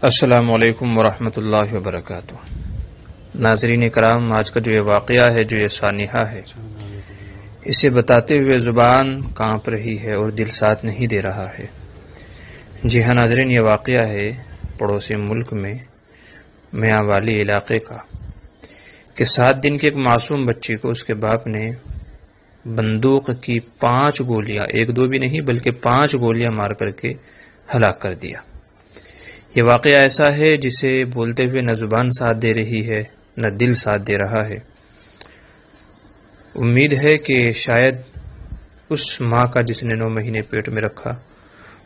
السلام علیکم ورحمۃ اللہ وبرکاتہ۔ ناظرین کرام، آج کا جو یہ واقعہ ہے، جو یہ سانحہ ہے، اسے بتاتے ہوئے زبان کانپ رہی ہے اور دل ساتھ نہیں دے رہا ہے۔ جی ہاں ناظرین، یہ واقعہ ہے پڑوسی ملک میں میاں والی علاقے کا کہ 7 دن کے ایک معصوم بچی کو اس کے باپ نے بندوق کی 5 گولیاں، 1-2 بھی نہیں بلکہ 5 گولیاں مار کر کے ہلاک کر دیا۔ یہ واقعہ ایسا ہے جسے بولتے ہوئے نہ زبان ساتھ دے رہی ہے نہ دل ساتھ دے رہا ہے۔ امید ہے کہ شاید اس ماں کا جس نے 9 مہینے پیٹ میں رکھا،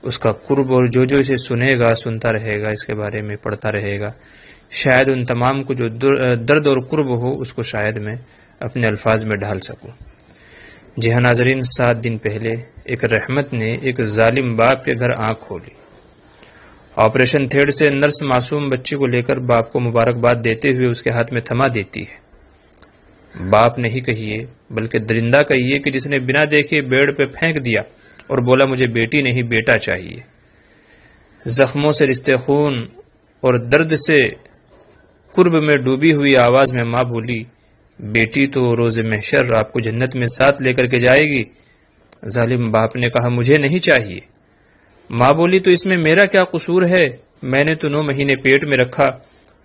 اس کا قرب اور جو اسے سنے گا، سنتا رہے گا، اس کے بارے میں پڑھتا رہے گا، شاید ان تمام کو جو درد اور قرب ہو اس کو شاید میں اپنے الفاظ میں ڈھال سکوں۔ جی ہاں ناظرین، 7 دن پہلے ایک رحمت نے ایک ظالم باپ کے گھر آنکھ کھولی۔ آپریشن تھیٹر سے نرس معصوم بچی کو لے کر باپ کو مبارکباد دیتے ہوئے اس کے ہاتھ میں تھما دیتی ہے۔ باپ نہیں کہیے بلکہ درندہ کہیے کہ جس نے بنا دیکھے بیڈ پہ پھینک دیا اور بولا مجھے بیٹی نہیں بیٹا چاہیے۔ زخموں سے رشتے خون اور درد سے قرب میں ڈوبی ہوئی آواز میں ماں بولی، بیٹی تو روز محشر آپ کو جنت میں ساتھ لے کر کے جائے گی۔ ظالم باپ نے کہا مجھے نہیں چاہیے۔ ماں بولی تو اس میں میرا کیا قصور ہے؟ میں نے تو 9 مہینے پیٹ میں رکھا،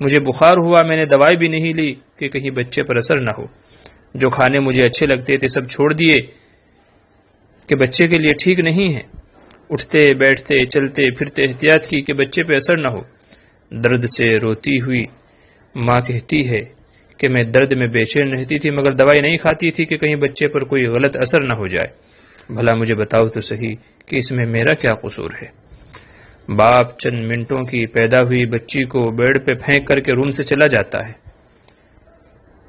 مجھے بخار ہوا، میں نے دوائی بھی نہیں لی کہ کہیں بچے پر اثر نہ ہو۔ جو کھانے مجھے اچھے لگتے تھے سب چھوڑ دیے کہ بچے کے لیے ٹھیک نہیں ہے۔ اٹھتے بیٹھتے چلتے پھرتے احتیاط کی کہ بچے پہ اثر نہ ہو۔ درد سے روتی ہوئی ماں کہتی ہے کہ میں درد میں بے چین رہتی تھی مگر دوائی نہیں کھاتی تھی کہ کہیں بچے پر کوئی غلط اثر نہ ہو جائے۔ بھلا مجھے بتاؤ تو صحیح کہ اس میں میرا کیا قصور ہے؟ باپ چند منٹوں کی پیدا ہوئی بچی کو بیڈ پہ پھینک کر کے روم سے چلا جاتا ہے۔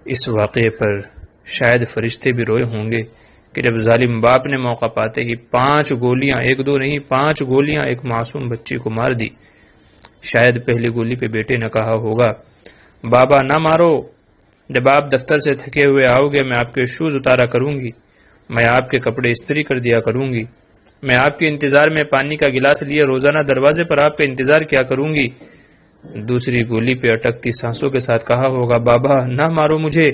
اس واقعے پر شاید فرشتے بھی روئے ہوں گے کہ جب ظالم باپ نے موقع پاتے ہی 5 گولیاں، 1-2 نہیں 5 گولیاں ایک معصوم بچی کو مار دی۔ شاید پہلی گولی پہ بیٹے نے کہا ہوگا بابا نہ مارو، جب آپ دفتر سے تھکے ہوئے آؤ گے میں آپ کے شوز اتارا کروں گی، میں آپ کے کپڑے استری کر دیا کروں گی، میں آپ کے انتظار میں پانی کا گلاس لیے روزانہ دروازے پر آپ کا انتظار کیا کروں گی۔ دوسری گولی پہ اٹکتی سانسوں کے ساتھ کہا ہوگا بابا نہ مارو مجھے،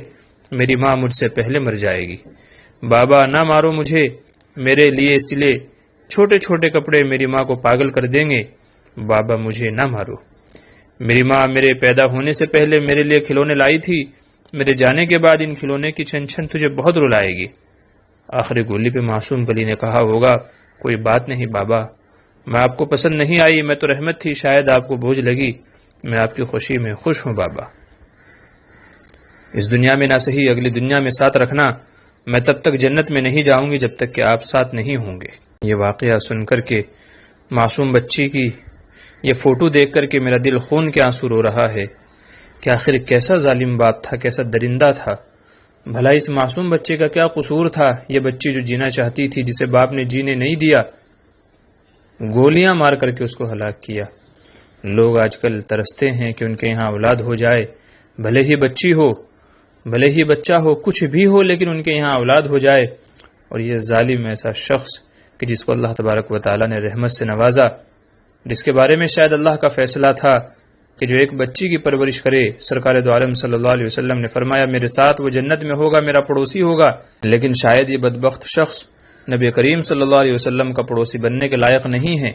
میری ماں مجھ سے پہلے مر جائے گی۔ بابا نہ مارو مجھے، میرے لیے سلے چھوٹے چھوٹے کپڑے میری ماں کو پاگل کر دیں گے۔ بابا مجھے نہ مارو، میری ماں میرے پیدا ہونے سے پہلے میرے لیے کھلونے لائی تھی، میرے جانے کے بعد ان کھلونے کی چھن چھن تجھے بہت رلائے گی۔ آخری گولی پہ معصوم کلی نے کہا ہوگا کوئی بات نہیں بابا، میں آپ کو پسند نہیں آئی، میں تو رحمت تھی، شاید آپ کو بوجھ لگی، میں آپ کی خوشی میں خوش ہوں بابا۔ اس دنیا میں نہ صحیح اگلی دنیا میں ساتھ رکھنا، میں تب تک جنت میں نہیں جاؤں گی جب تک کہ آپ ساتھ نہیں ہوں گے۔ یہ واقعہ سن کر کے معصوم بچی کی یہ فوٹو دیکھ کر کے میرا دل خون کے آنسو رو رہا ہے کہ آخر کیسا ظالم باپ تھا، کیسا درندہ تھا۔ بھلا اس معصوم بچے کا کیا قصور تھا؟ یہ بچی جو جینا چاہتی تھی، جسے باپ نے جینے نہیں دیا، گولیاں مار کر کے اس کو ہلاک کیا۔ لوگ آج کل ترستے ہیں کہ ان کے یہاں اولاد ہو جائے، بھلے ہی بچی ہو بھلے ہی بچہ ہو، کچھ بھی ہو، لیکن ان کے یہاں اولاد ہو جائے۔ اور یہ ظالم ایسا شخص کہ جس کو اللہ تبارک و تعالی نے رحمت سے نوازا، جس کے بارے میں شاید اللہ کا فیصلہ تھا کہ جو ایک بچی کی پرورش کرے، سرکار دو عالم صلی اللہ علیہ وسلم نے فرمایا میرے ساتھ وہ جنت میں ہوگا، میرا پڑوسی ہوگا، لیکن شاید یہ بدبخت شخص نبی کریم صلی اللہ علیہ وسلم کا پڑوسی بننے کے لائق نہیں ہے،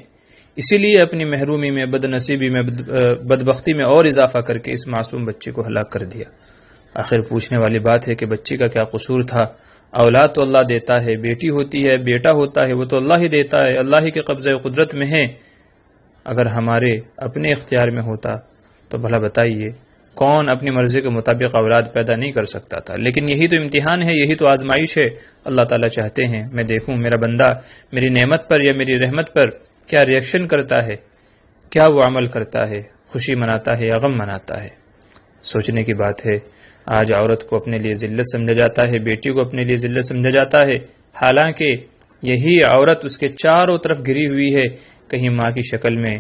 اسی لیے اپنی محرومی میں، بد نصیبی میں، بدبختی میں اور اضافہ کر کے اس معصوم بچے کو ہلاک کر دیا۔ آخر پوچھنے والی بات ہے کہ بچی کا کیا قصور تھا؟ اولاد تو اللہ دیتا ہے، بیٹی ہوتی ہے، بیٹا ہوتا ہے، وہ تو اللہ ہی دیتا ہے، اللہ ہی کے قبضہ قدرت میں ہے۔ اگر ہمارے اپنے اختیار میں ہوتا تو بھلا بتائیے کون اپنی مرضی کے مطابق اولاد پیدا نہیں کر سکتا تھا؟ لیکن یہی تو امتحان ہے، یہی تو آزمائش ہے۔ اللہ تعالیٰ چاہتے ہیں میں دیکھوں میرا بندہ میری نعمت پر یا میری رحمت پر کیا ری ایکشن کرتا ہے، کیا وہ عمل کرتا ہے، خوشی مناتا ہے یا غم مناتا ہے۔ سوچنے کی بات ہے، آج عورت کو اپنے لیے ذلت سمجھا جاتا ہے، بیٹی کو اپنے لیے ذلت سمجھا جاتا ہے، حالانکہ یہی عورت اس کے چاروں طرف گھری ہوئی ہے، کہیں ماں کی شکل میں،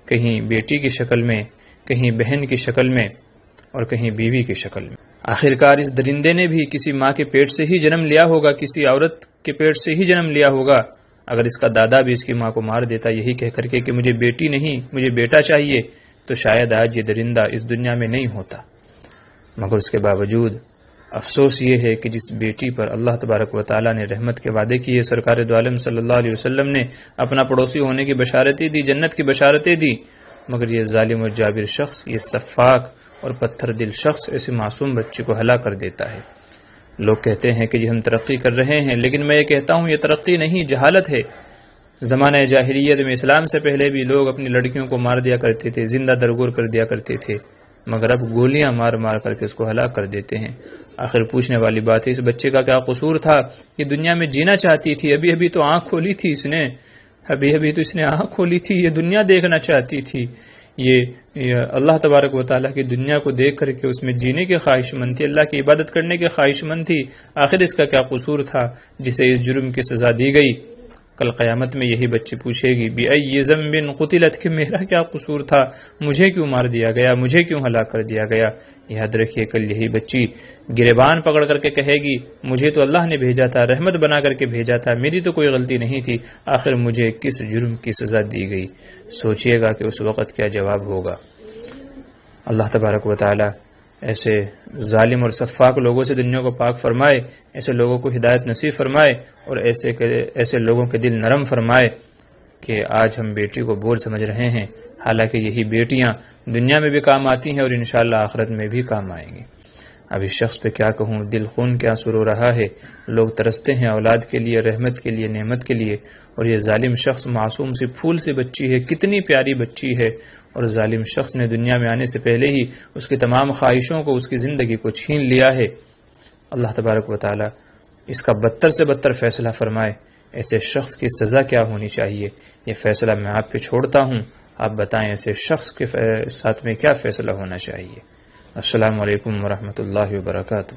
کہیں بیٹی کی شکل میں، کہیں بہن کی شکل میں اور کہیں بیوی کی شکل میں۔ آخرکار اس درندے نے بھی کسی ماں کے پیٹ سے ہی جنم لیا ہوگا، کسی عورت کے پیٹ سے ہی جنم لیا ہوگا۔ اگر اس کا دادا بھی اس کی ماں کو مار دیتا یہی کہہ کر کے کہ مجھے بیٹی نہیں مجھے بیٹا چاہیے، تو شاید آج یہ درندہ اس دنیا میں نہیں ہوتا۔ مگر اس کے باوجود افسوس یہ ہے کہ جس بیٹی پر اللہ تبارک و تعالیٰ نے رحمت کے وعدے کیے، سرکار دو عالم صلی اللہ علیہ وسلم نے اپنا پڑوسی ہونے کی بشارتیں دی، جنت کی بشارتیں دی، مگر یہ ظالم اور جابر شخص، یہ سفاک اور پتھر دل شخص ایسے معصوم بچے کو ہلاک کر دیتا ہے۔ لوگ کہتے ہیں کہ جی ہم ترقی کر رہے ہیں، لیکن میں یہ کہتا ہوں یہ ترقی نہیں، جہالت ہے۔ زمانہ جاہلیت میں، اسلام سے پہلے بھی لوگ اپنی لڑکیوں کو مار دیا کرتے تھے، زندہ درگور کر دیا کرتے تھے، مگر اب گولیاں مار مار کر کے اس کو ہلاک کر دیتے ہیں۔ آخر پوچھنے والی بات ہے، اس بچے کا کیا قصور تھا؟ یہ دنیا میں جینا چاہتی تھی، ابھی تو آنکھ کھولی تھی اس نے، ابھی تو اس نے آنکھ کھولی تھی، یہ دنیا دیکھنا چاہتی تھی، یہ اللہ تبارک و تعالیٰ کی دنیا کو دیکھ کر کے اس میں جینے کی خواہش مند تھی، اللہ کی عبادت کرنے کی خواہش مند تھی۔ آخر اس کا کیا قصور تھا جسے اس جرم کی سزا دی گئی؟ کل قیامت میں یہی بچی پوچھے گی بِأَيِّ ذَنبٍ قُتِلَتْ، کہ میرا کیا قصور تھا، مجھے کیوں مار دیا گیا، مجھے کیوں ہلاک کر دیا گیا؟ یاد رکھیے کل یہی بچی گریبان پکڑ کر کے کہے گی مجھے تو اللہ نے بھیجا تھا، رحمت بنا کر کے بھیجا تھا، میری تو کوئی غلطی نہیں تھی، آخر مجھے کس جرم کی سزا دی گئی؟ سوچئے گا کہ اس وقت کیا جواب ہوگا۔ اللہ تبارک و تعالی ایسے ظالم اور سفاک لوگوں سے دنیا کو پاک فرمائے، ایسے لوگوں کو ہدایت نصیب فرمائے، اور ایسے لوگوں کے دل نرم فرمائے کہ آج ہم بیٹی کو بوجھ سمجھ رہے ہیں، حالانکہ یہی بیٹیاں دنیا میں بھی کام آتی ہیں اور انشاءاللہ آخرت میں بھی کام آئیں گی۔ اب اس شخص پہ کیا کہوں، دل خون کیا سرو رہا ہے، لوگ ترستے ہیں اولاد کے لیے، رحمت کے لیے، نعمت کے لیے، اور یہ ظالم شخص معصوم سی پھول سی بچی ہے، کتنی پیاری بچی ہے، اور ظالم شخص نے دنیا میں آنے سے پہلے ہی اس کی تمام خواہشوں کو، اس کی زندگی کو چھین لیا ہے۔ اللہ تبارک و تعالی اس کا بدتر سے بدتر فیصلہ فرمائے، ایسے شخص کی سزا کیا ہونی چاہیے، یہ فیصلہ میں آپ پہ چھوڑتا ہوں، آپ بتائیں ایسے شخص کے ساتھ میں کیا فیصلہ ہونا چاہیے۔ السلام علیکم ورحمۃ اللہ وبرکاتہ۔